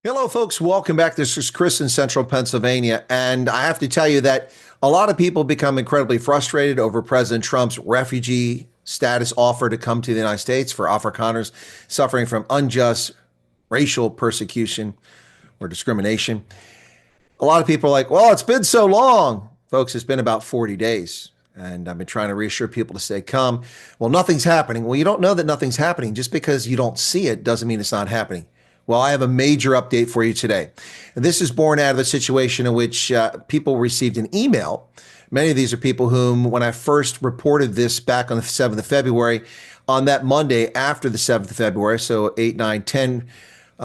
Hello, folks. Welcome back. This is Chris in Central Pennsylvania. And I have to tell you that a lot of people become incredibly frustrated over President Trump's refugee status offer to come to the United States for Afrikaners suffering from unjust racial persecution or discrimination. A lot of people are like, well, it's been so long. Folks, it's been about 40 days. And I've been trying to reassure people to stay calm. Well, nothing's happening. Well, you don't know that nothing's happening. Just because you don't see it doesn't mean it's not happening. Well, I have a major update for you today. And this is born out of a situation in which people received an email. Many of these are people whom, when I first reported this back on the 7th of February, on that Monday after the 7th of February, so 8, 9, 10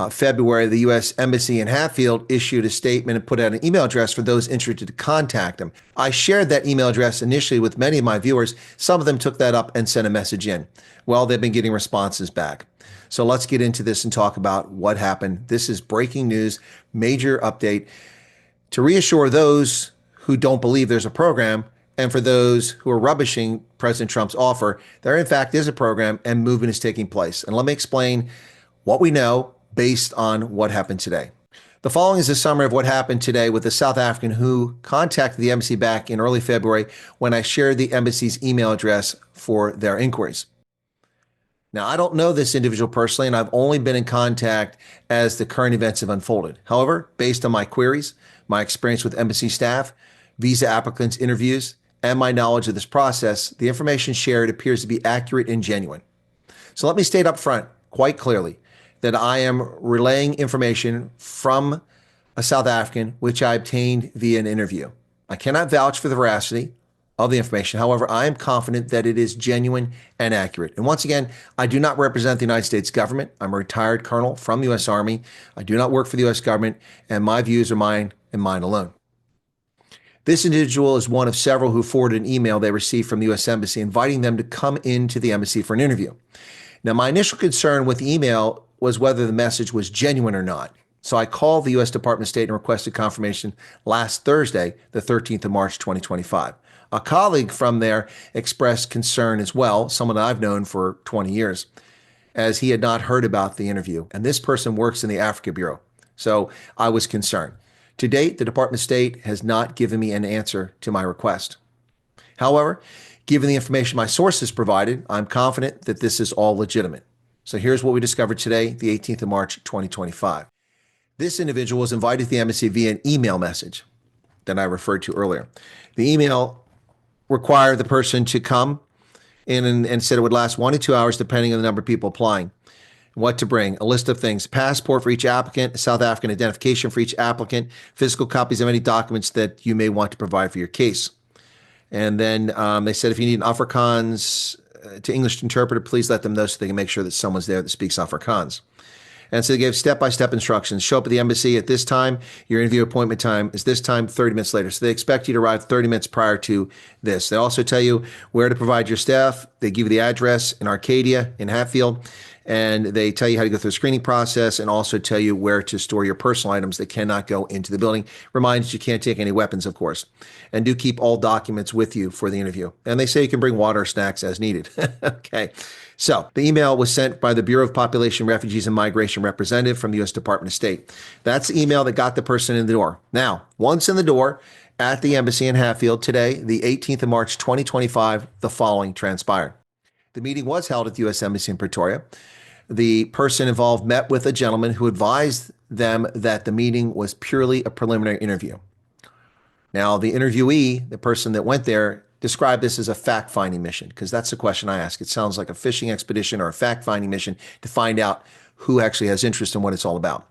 February, the U.S. Embassy in Hatfield issued a statement and put out an email address for those interested to contact them. I shared that email address initially with many of my viewers. Some of them took that up and sent a message in. Well, they've been getting responses back. So let's get into this and talk about what happened. This is breaking news, major update to reassure those who don't believe there's a program, and for those who are rubbishing President Trump's offer, there in fact is a program and movement is taking place. And let me explain what we know based on what happened today. The following is a summary of what happened today with a South African who contacted the embassy back in early February when I shared the embassy's email address for their inquiries. Now, I don't know this individual personally, and I've only been in contact as the current events have unfolded. However, based on my queries, my experience with embassy staff, visa applicants' interviews, and my knowledge of this process, the information shared appears to be accurate and genuine. So let me state up front quite clearly that I am relaying information from a South African, which I obtained via an interview. I cannot vouch for the veracity of the information. However, I am confident that it is genuine and accurate. And once again, I do not represent the United States government. I'm a retired colonel from the U.S. Army. I do not work for the U.S. government, and my views are mine and mine alone. This individual is one of several who forwarded an email they received from the U.S. Embassy inviting them to come into the embassy for an interview. Now, my initial concern with the email was whether the message was genuine or not. So I called the U.S. Department of State and requested confirmation last Thursday, the 13th of March, 2025. A colleague from there expressed concern as well, someone that I've known for 20 years, as he had not heard about the interview. And this person works in the Africa Bureau. So I was concerned. To date, the Department of State has not given me an answer to my request. However, given the information my sources provided, I'm confident that this is all legitimate. So here's what we discovered today, the 18th of March, 2025. This individual was invited to the embassy via an email message that I referred to earlier. The email required the person to come in and said it would last 1 to 2 hours depending on the number of people applying. What to bring, a list of things: passport for each applicant, a South African identification for each applicant, physical copies of any documents that you may want to provide for your case. And then they said if you need an Afrikaans to English interpreter, please let them know so they can make sure that someone's there that speaks Afrikaans. And so they gave step-by-step instructions. Show up at the embassy at this time. Your interview appointment time is this time, 30 minutes later. So they expect you to arrive 30 minutes prior to this. They also tell you where to provide your staff. They give you the address in Arcadia, in Hatfield. And they tell you how to go through the screening process and also tell you where to store your personal items that cannot go into the building. Remind you can't take any weapons, of course. And do keep all documents with you for the interview. And they say you can bring water or snacks as needed. Okay. So the email was sent by the Bureau of Population, Refugees, and Migration representative from the U.S. Department of State. That's the email that got the person in the door. Now, once in the door at the embassy in Hatfield today, the 18th of March, 2025, the following transpired. The meeting was held at the U.S. Embassy in Pretoria. The person involved met with a gentleman who advised them that the meeting was purely a preliminary interview. Now, the interviewee, the person that went there, described this as a fact-finding mission, because that's the question I ask. It sounds like a fishing expedition or a fact-finding mission to find out who actually has interest in what it's all about.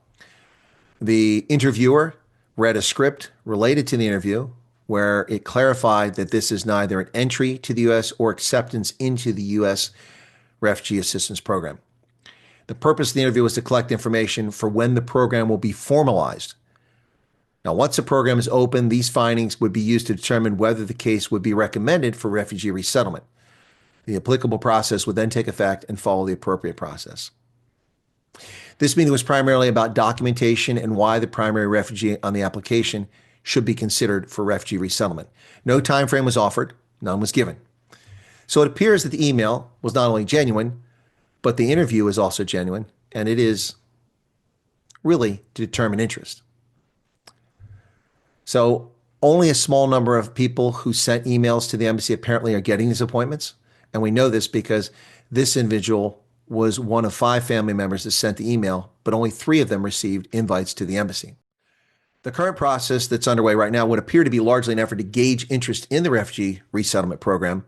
The interviewer read a script related to the interview where it clarified that this is neither an entry to the U.S. or acceptance into the U.S. Refugee Assistance Program. The purpose of the interview was to collect information for when the program will be formalized. Now, once the program is open, these findings would be used to determine whether the case would be recommended for refugee resettlement. The applicable process would then take effect and follow the appropriate process. This meeting was primarily about documentation and why the primary refugee on the application should be considered for refugee resettlement. No time frame was offered, none was given. So it appears that the email was not only genuine, but the interview is also genuine, and it is really to determine interest. So only a small number of people who sent emails to the embassy apparently are getting these appointments. And we know this because this individual was one of 5 family members that sent the email, but only 3 of them received invites to the embassy. The current process that's underway right now would appear to be largely an effort to gauge interest in the refugee resettlement program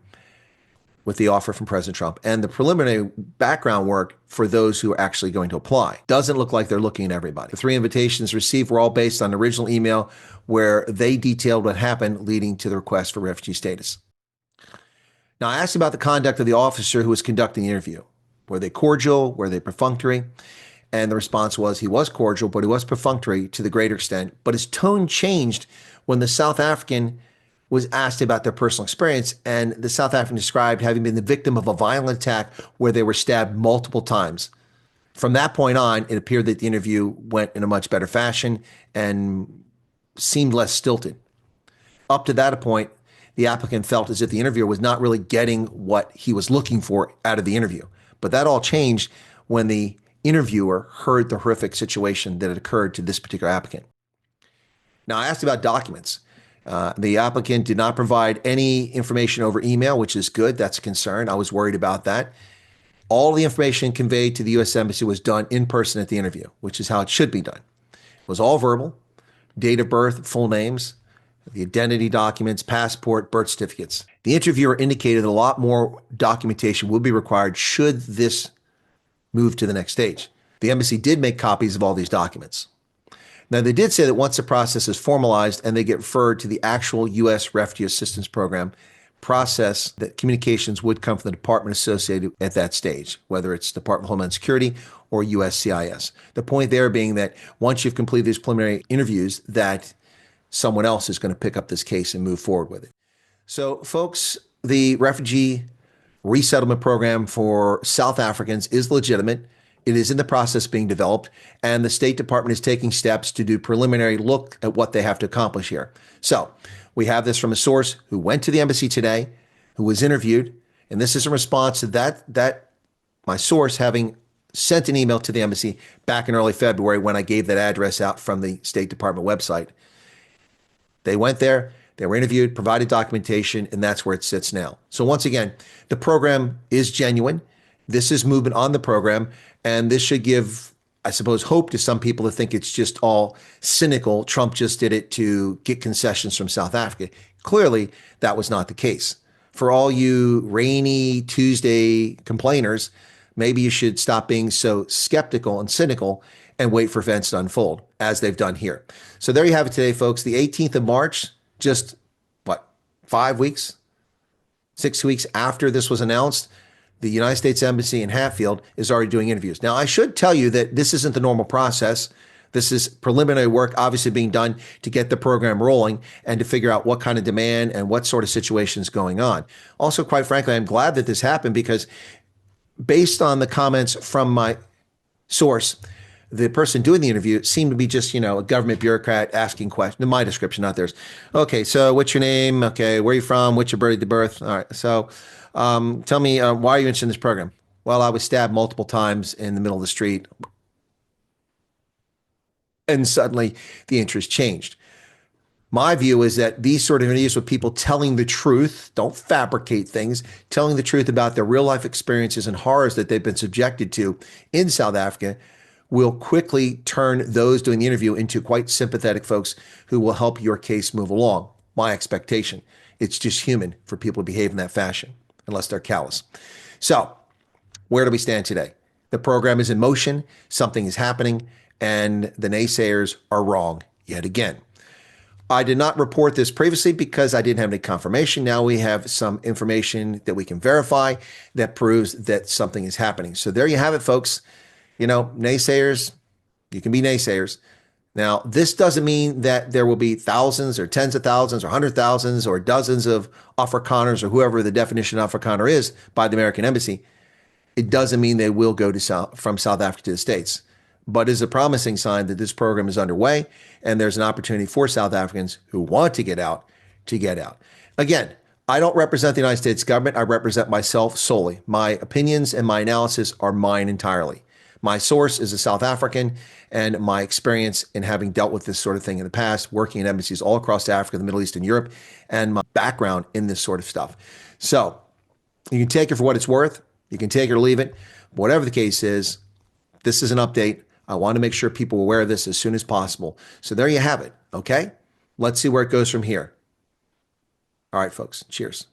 with the offer from President Trump and the preliminary background work for those who are actually going to apply. Doesn't look like they're looking at everybody. The 3 invitations received were all based on the original email where they detailed what happened leading to the request for refugee status. Now, I asked about the conduct of the officer who was conducting the interview. Were they cordial? Were they perfunctory? And the response was he was cordial, but he was perfunctory to the greater extent. But his tone changed when the South African was asked about their personal experience. And the South African described having been the victim of a violent attack where they were stabbed multiple times. From that point on, it appeared that the interview went in a much better fashion and seemed less stilted. Up to that point, the applicant felt as if the interviewer was not really getting what he was looking for out of the interview. But that all changed when the interviewer heard the horrific situation that had occurred to this particular applicant. Now, I asked about documents. The applicant did not provide any information over email, which is good. That's a concern. I was worried about that. All the information conveyed to the U.S. Embassy was done in person at the interview, which is how it should be done. It was all verbal, date of birth, full names, the identity documents, passport, birth certificates. The interviewer indicated that a lot more documentation will be required should this move to the next stage. The embassy did make copies of all these documents. Now, they did say that once the process is formalized and they get referred to the actual U.S. Refugee Assistance Program process, that communications would come from the department associated at that stage, whether it's Department of Homeland Security or USCIS. The point there being that once you've completed these preliminary interviews, that someone else is going to pick up this case and move forward with it. So, folks, the Refugee Resettlement Program for South Africans is legitimate. It is in the process being developed, and the State Department is taking steps to do preliminary look at what they have to accomplish here. So we have this from a source who went to the embassy today, who was interviewed, and this is in response to that my source having sent an email to the embassy back in early February when I gave that address out from the State Department website. They went there, they were interviewed, provided documentation, and that's where it sits now. So once again, the program is genuine. This is movement on the program, and this should give, I suppose, hope to some people to think it's just all cynical. Trump just did it to get concessions from South Africa. Clearly, that was not the case. For all you rainy Tuesday complainers, maybe you should stop being so skeptical and cynical and wait for events to unfold, as they've done here. So there you have it today, folks. The 18th of March, just, 5 weeks, 6 weeks after this was announced, the United States Embassy in Hatfield is already doing interviews. Now, I should tell you that this isn't the normal process. This is preliminary work obviously being done to get the program rolling and to figure out what kind of demand and what sort of situation is going on. Also, quite frankly, I'm glad that this happened because based on the comments from my source, the person doing the interview seemed to be just, a government bureaucrat asking questions. In my description, not theirs. Okay, so what's your name? Okay, where are you from? What's your birth? All right, so tell me, why are you interested in this program? Well, I was stabbed multiple times in the middle of the street. And suddenly the interest changed. My view is that these sort of interviews with people telling the truth, don't fabricate things, telling the truth about their real life experiences and horrors that they've been subjected to in South Africa will quickly turn those doing the interview into quite sympathetic folks who will help your case move along. My expectation. It's just human for people to behave in that fashion, unless they're callous. So, where do we stand today? The program is in motion, something is happening, and the naysayers are wrong yet again. I did not report this previously because I didn't have any confirmation. Now we have some information that we can verify that proves that something is happening. So there you have it, folks. Naysayers, you can be naysayers. Now, this doesn't mean that there will be thousands or tens of thousands or hundred thousands or dozens of Afrikaners or whoever the definition of Afrikaner is by the American Embassy. It doesn't mean they will go from South Africa to the States, but is a promising sign that this program is underway and there's an opportunity for South Africans who want to get out to get out. Again, I don't represent the United States government. I represent myself solely. My opinions and my analysis are mine entirely. My source is a South African, and my experience in having dealt with this sort of thing in the past, working in embassies all across Africa, the Middle East, and Europe, and my background in this sort of stuff. So you can take it for what it's worth. You can take it or leave it. Whatever the case is, this is an update. I want to make sure people are aware of this as soon as possible. So there you have it. Okay. Let's see where it goes from here. All right, folks. Cheers.